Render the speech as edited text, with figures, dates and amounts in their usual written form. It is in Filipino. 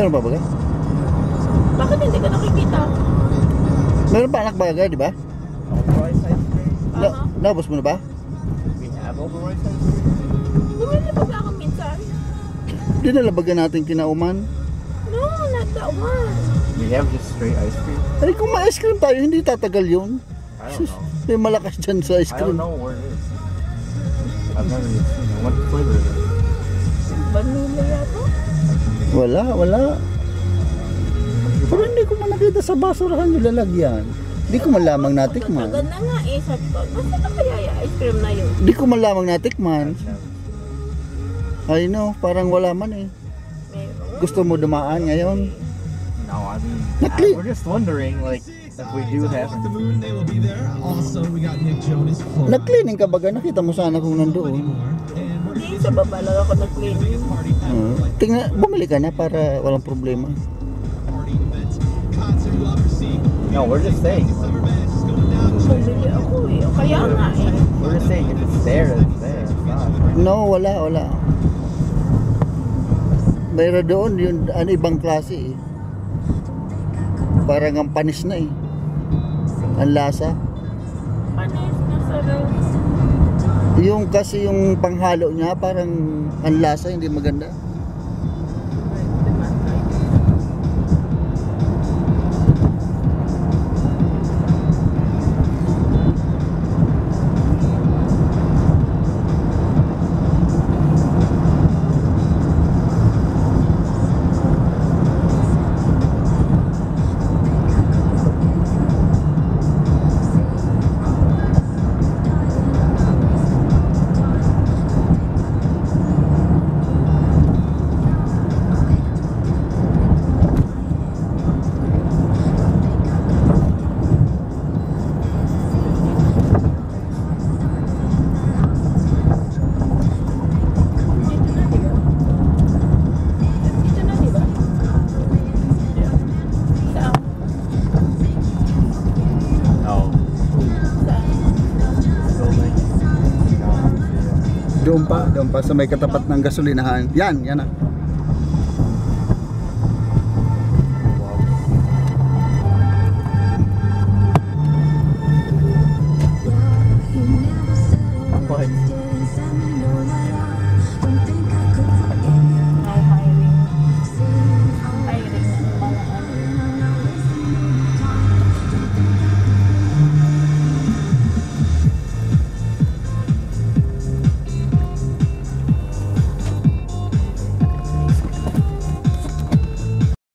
Meron pa ba? Bakit hindi ka nakikita? Meron pa anak baga, di ba? Overrice ice cream. Naubos mo na ba? We have overrice ice cream. Bumilibag ako minsan. Dinalabagan natin kinauman. No, not that one. We have just straight ice cream. Ay, kung ma-ice cream tayo, hindi tatagal yun. I don't know. May malakas dyan sa ice I don't cream. know where it is. I've never even seen it. What flavor is it? Vanilla yata? Wala. Pero hindi ko man nakita sa basurahan yung lalagyan. Hindi ko malamang natikman. Tagal na nga eh. Sabi ko, basta na kaya yung ice cream na yun? Hindi ko malamang natikman. I've never. I know, parang wala man eh. Meron. Gusto mo dumaan ngayon? No, I mean, Nakli- we're just wondering, like, if we do have The moon, they will be there. Also, we got Nick Jonas. Nag-cleaning ka baga? Nakita mo sana kung nandoon. Hindi, sa baba lang ako nag-clean. Tingnan, bumili ka na para walang problema. No, we're just saying. Bumili ako eh. Kaya nga eh. We're just saying if it's there, it's there. It's not. Right? No, wala. Mayroon doon yung ibang klase eh. Parang ang panis na eh. Ang lasa. Panis na sarap. Yung kasi yung panghalo niya parang ang lasa hindi maganda. Doon pa sa may katapat ng gasolinahan. Yan na.